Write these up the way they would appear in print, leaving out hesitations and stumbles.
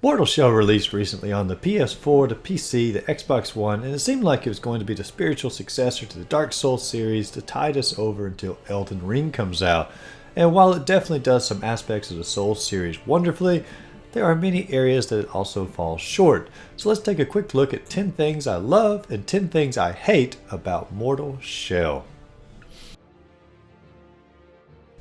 Mortal Shell released recently on the PS4, the PC, the Xbox One, and it seemed like it was going to be the spiritual successor to the Dark Souls series to tide us over until Elden Ring comes out. And while it definitely does some aspects of the Souls series wonderfully, there are many areas that it also falls short. So let's take a quick look at 10 things I love and 10 things I hate about Mortal Shell.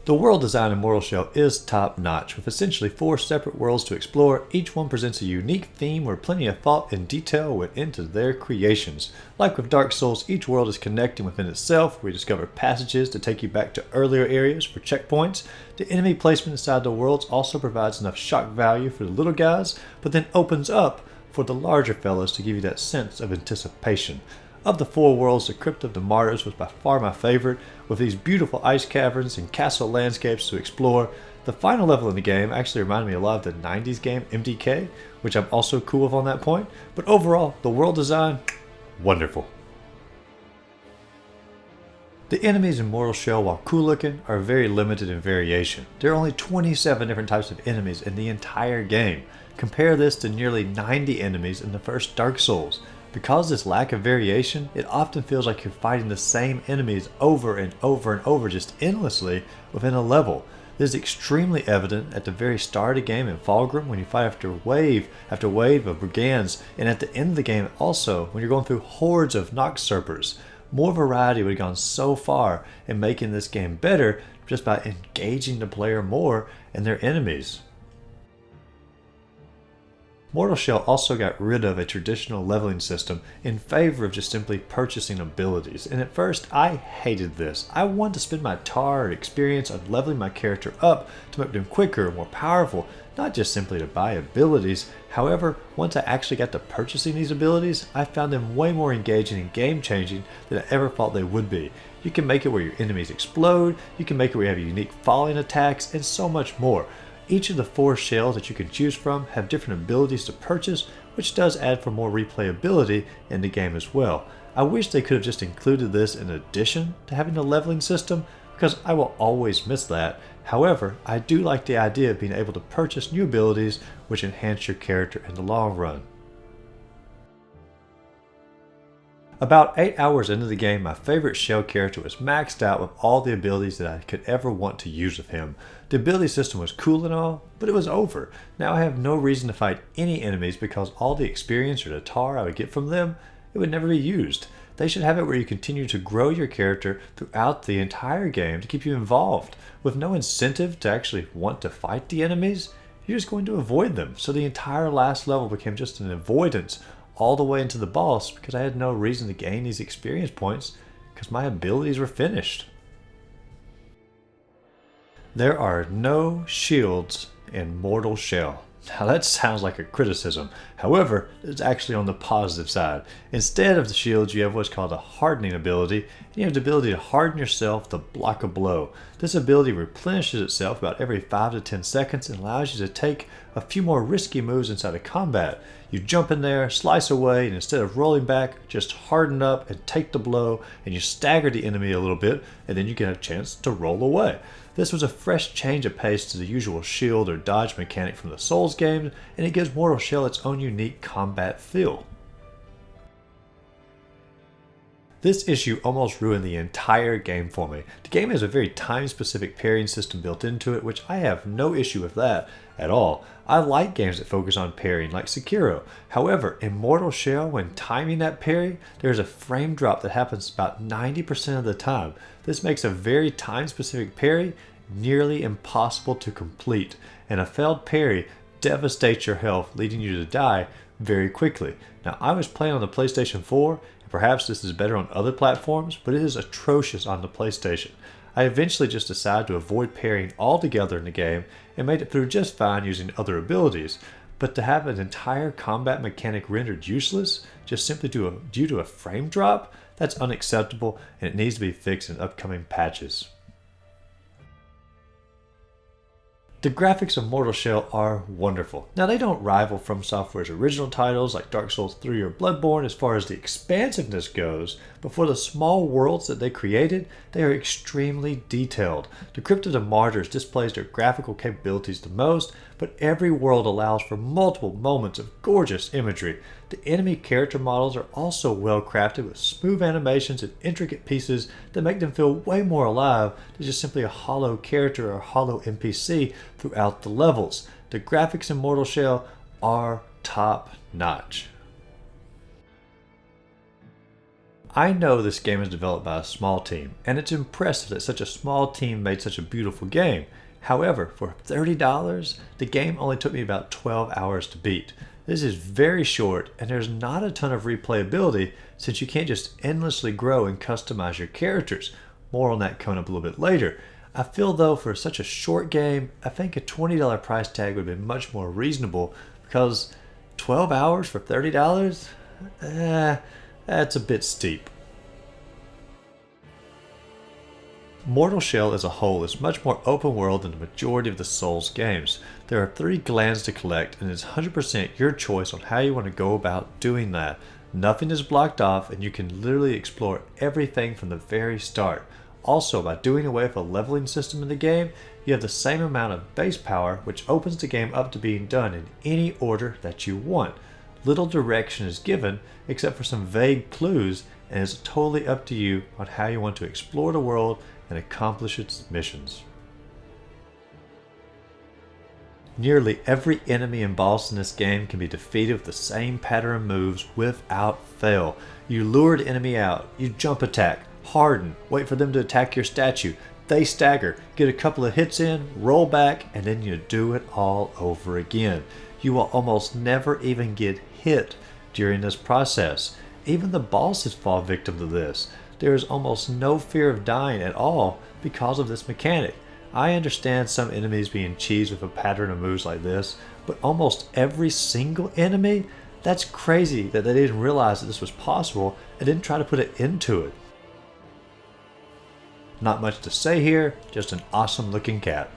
The world design in Mortal Shell is top-notch, with essentially 4 separate worlds to explore. Each one presents a unique theme where plenty of thought and detail went into their creations. Like with Dark Souls, each world is connecting within itself, where you discover passages to take you back to earlier areas for checkpoints. The enemy placement inside the worlds also provides enough shock value for the little guys, but then opens up for the larger fellas to give you that sense of anticipation. Of the 4 worlds, the Crypt of the Martyrs was by far my favorite, with these beautiful ice caverns and castle landscapes to explore. The final level in the game actually reminded me a lot of the 90s game MDK, which I'm also cool with on that point, but overall, the world design, wonderful. The enemies in Mortal Shell, while cool looking, are very limited in variation. There are only 27 different types of enemies in the entire game. Compare this to nearly 90 enemies in the first Dark Souls. Because of this lack of variation, it often feels like you're fighting the same enemies over and over and over just endlessly within a level. This is extremely evident at the very start of the game in Fulgrim when you fight after wave of brigands, and at the end of the game also when you're going through hordes of Noxurpers. More variety would have gone so far in making this game better just by engaging the player more and their enemies. Mortal Shell also got rid of a traditional leveling system in favor of just simply purchasing abilities, and at first I hated this. I wanted to spend my tar experience on leveling my character up to make them quicker and more powerful, not just simply to buy abilities. However, once I actually got to purchasing these abilities, I found them way more engaging and game-changing than I ever thought they would be. You can make it where your enemies explode, you can make it where you have unique falling attacks, and so much more. Each of the 4 shells that you can choose from have different abilities to purchase, which does add for more replayability in the game as well. I wish they could have just included this in addition to having the leveling system, because I will always miss that. However, I do like the idea of being able to purchase new abilities which enhance your character in the long run. About 8 hours into the game, my favorite Shell character was maxed out with all the abilities that I could ever want to use with him. The ability system was cool and all, but it was over. Now I have no reason to fight any enemies because all the experience or the tar I would get from them, it would never be used. They should have it where you continue to grow your character throughout the entire game to keep you involved. With no incentive to actually want to fight the enemies, you're just going to avoid them. So the entire last level became just an avoidance all the way into the boss because I had no reason to gain these experience points because my abilities were finished. There are no shields in Mortal Shell. Now that sounds like a criticism. However, it's actually on the positive side. Instead of the shields, you have what's called a hardening ability, and you have the ability to harden yourself to block a blow. This ability replenishes itself about every 5 to 10 seconds and allows you to take a few more risky moves inside of combat. You jump in there, slice away, and instead of rolling back, just harden up and take the blow, and you stagger the enemy a little bit, and then you get a chance to roll away. This was a fresh change of pace to the usual shield or dodge mechanic from the Souls games, and it gives Mortal Shell its own unique combat feel. This issue almost ruined the entire game for me. The game has a very time-specific parrying system built into it, which I have no issue with that at all. I like games that focus on parrying, like Sekiro. However, in Mortal Shell, when timing that parry, there's a frame drop that happens about 90% of the time. This makes a very time-specific parry nearly impossible to complete, and a failed parry devastates your health, leading you to die very quickly. Now, I was playing on the PlayStation 4, and perhaps this is better on other platforms, but it is atrocious on the PlayStation. I eventually just decided to avoid parrying altogether in the game and made it through just fine using other abilities. But to have an entire combat mechanic rendered useless just simply due to a frame drop, that's unacceptable and it needs to be fixed in upcoming patches. The graphics of Mortal Shell are wonderful. Now, they don't rival From Software's original titles like Dark Souls 3 or Bloodborne as far as the expansiveness goes, but for the small worlds that they created, they are extremely detailed. The Crypt of the Martyrs displays their graphical capabilities the most, but every world allows for multiple moments of gorgeous imagery. The enemy character models are also well crafted with smooth animations and intricate pieces that make them feel way more alive than just simply a hollow character or a hollow NPC throughout the levels. The graphics in Mortal Shell are top notch. I know this game is developed by a small team, and it's impressive that such a small team made such a beautiful game. However, for $30, the game only took me about 12 hours to beat. This is very short, and there's not a ton of replayability since you can't just endlessly grow and customize your characters. More on that coming up a little bit later. I feel though for such a short game, I think a $20 price tag would have been much more reasonable because 12 hours for $30? That's a bit steep. Mortal Shell as a whole is much more open world than the majority of the Souls games. There are 3 glands to collect and it's 100% your choice on how you want to go about doing that. Nothing is blocked off and you can literally explore everything from the very start. Also, by doing away with a leveling system in the game, you have the same amount of base power, which opens the game up to being done in any order that you want. Little direction is given, except for some vague clues, and it's totally up to you on how you want to explore the world and accomplish its missions. Nearly every enemy and boss in this game can be defeated with the same pattern of moves without fail. You lure the enemy out, you jump attack, harden, wait for them to attack your statue, they stagger, get a couple of hits in, roll back, and then you do it all over again. You will almost never even get hit during this process. Even the bosses fall victim to this. There is almost no fear of dying at all because of this mechanic. I understand some enemies being cheesed with a pattern of moves like this, but almost every single enemy? That's crazy that they didn't realize that this was possible and didn't try to put it into it. Not much to say here, just an awesome looking cat.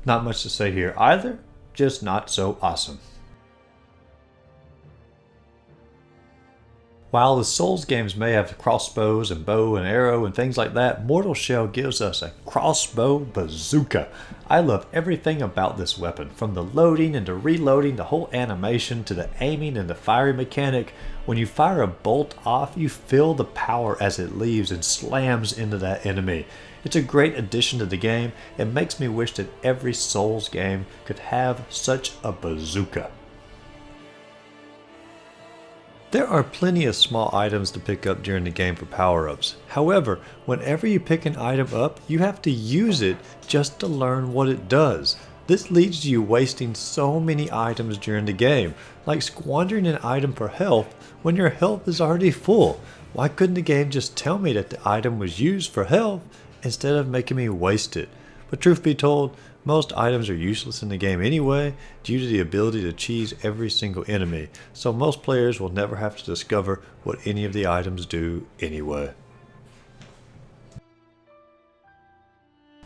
Not much to say here either, just not so awesome. While the Souls games may have crossbows and bow and arrow and things like that, Mortal Shell gives us a crossbow bazooka. I love everything about this weapon, from the loading and the reloading, the whole animation, to the aiming and the firing mechanic. When you fire a bolt off, you feel the power as it leaves and slams into that enemy. It's a great addition to the game. It makes me wish that every Souls game could have such a bazooka. There are plenty of small items to pick up during the game for power-ups. However, whenever you pick an item up, you have to use it just to learn what it does. This leads to you wasting so many items during the game, like squandering an item for health when your health is already full. Why couldn't the game just tell me that the item was used for health instead of making me waste it? But truth be told, most items are useless in the game anyway due to the ability to cheese every single enemy, so most players will never have to discover what any of the items do anyway.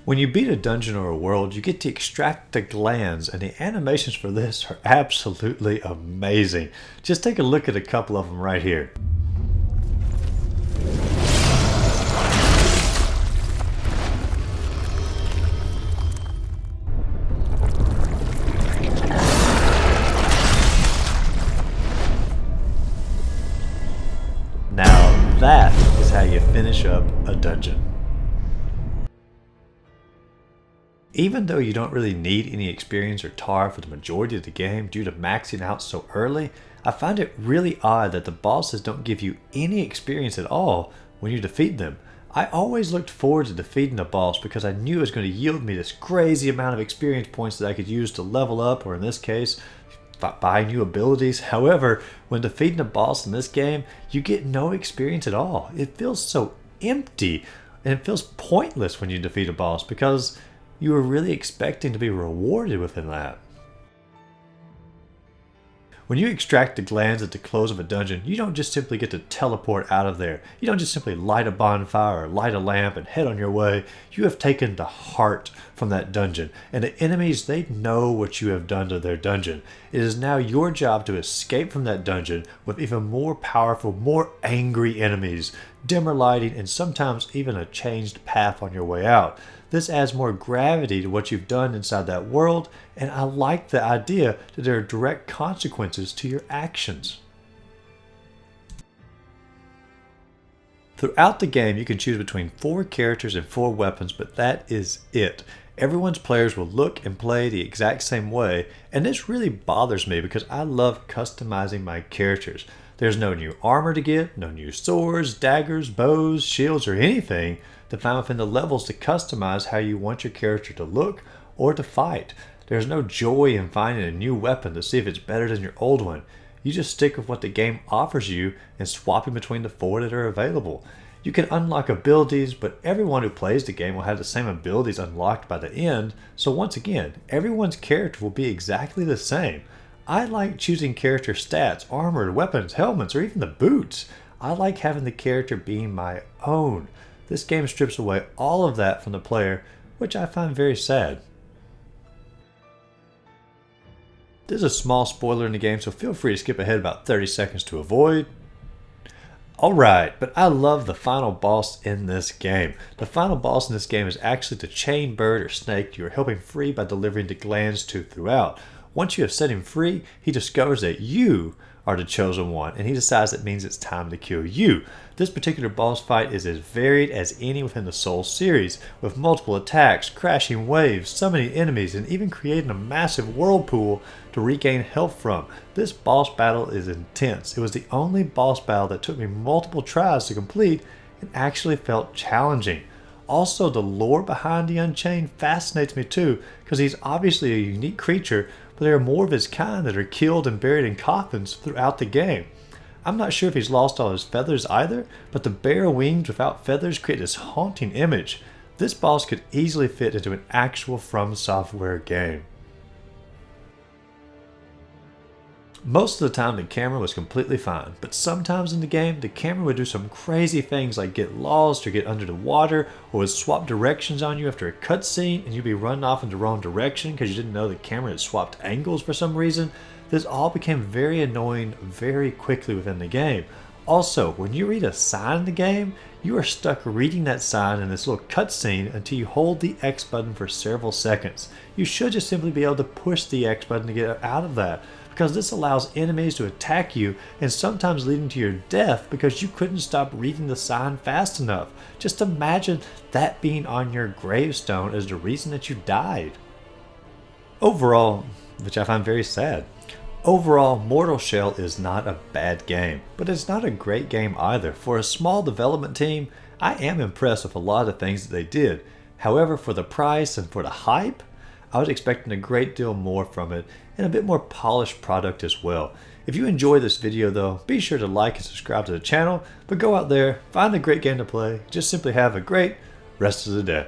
When you beat a dungeon or a world, you get to extract the glands, and the animations for this are absolutely amazing. Just take a look at a couple of them right here. Now that is how you finish up a dungeon. Even though you don't really need any experience or tar for the majority of the game due to maxing out so early, I find it really odd that the bosses don't give you any experience at all when you defeat them. I always looked forward to defeating a boss because I knew it was going to yield me this crazy amount of experience points that I could use to level up, or in this case, buy new abilities. However, when defeating a boss in this game, you get no experience at all. It feels so empty, and it feels pointless when you defeat a boss because you were really expecting to be rewarded within that. When you extract the glands at the close of a dungeon, you don't just simply get to teleport out of there. You don't just simply light a bonfire or light a lamp and head on your way. You have taken the heart from that dungeon, and the enemies, they know what you have done to their dungeon. It is now your job to escape from that dungeon with even more powerful, more angry enemies, dimmer lighting, and sometimes even a changed path on your way out. This adds more gravity to what you've done inside that world, and I like the idea that there are direct consequences to your actions. Throughout the game, you can choose between 4 characters and 4 weapons, but that is it. Everyone's players will look and play the exact same way, and this really bothers me because I love customizing my characters. There's no new armor to get, no new swords, daggers, bows, shields, or anything to find within the levels to customize how you want your character to look or to fight. There's no joy in finding a new weapon to see if it's better than your old one. You just stick with what the game offers you and swapping between the 4 that are available. You can unlock abilities, but everyone who plays the game will have the same abilities unlocked by the end, so once again, everyone's character will be exactly the same. I like choosing character stats, armor, weapons, helmets, or even the boots. I like having the character being my own. This game strips away all of that from the player, which I find very sad. There's a small spoiler in the game, so feel free to skip ahead about 30 seconds to avoid. Alright, but I love the final boss in this game. The final boss in this game is actually the chain bird or snake you are helping free by delivering the glands to throughout. Once you have set him free, he discovers that you are the chosen one, and he decides it means it's time to kill you. This particular boss fight is as varied as any within the Soul series, with multiple attacks, crashing waves, summoning enemies, and even creating a massive whirlpool to regain health from. This boss battle is intense. It was the only boss battle that took me multiple tries to complete and actually felt challenging. Also, the lore behind the Unchained fascinates me too, because he's obviously a unique creature, but there are more of his kind that are killed and buried in coffins throughout the game. I'm not sure if he's lost all his feathers either, but the bare wings without feathers create this haunting image. This boss could easily fit into an actual From Software game. Most of the time the camera was completely fine, but sometimes in the game the camera would do some crazy things like get lost or get under the water, or would swap directions on you after a cutscene and you'd be running off in the wrong direction because you didn't know the camera had swapped angles for some reason. This all became very annoying very quickly within the game. Also, when you read a sign in the game, you are stuck reading that sign in this little cutscene until you hold the X button for several seconds. You should just simply be able to push the X button to get out of that, because this allows enemies to attack you and sometimes leading to your death because you couldn't stop reading the sign fast enough. Just imagine that being on your gravestone as the reason that you died. Overall, which I find very sad, overall, Mortal Shell is not a bad game, but it's not a great game either. For a small development team, I am impressed with a lot of the things that they did. However, for the price and for the hype, I was expecting a great deal more from it and a bit more polished product as well. If you enjoyed this video though, be sure to like and subscribe to the channel, but go out there, find a great game to play, just simply have a great rest of the day.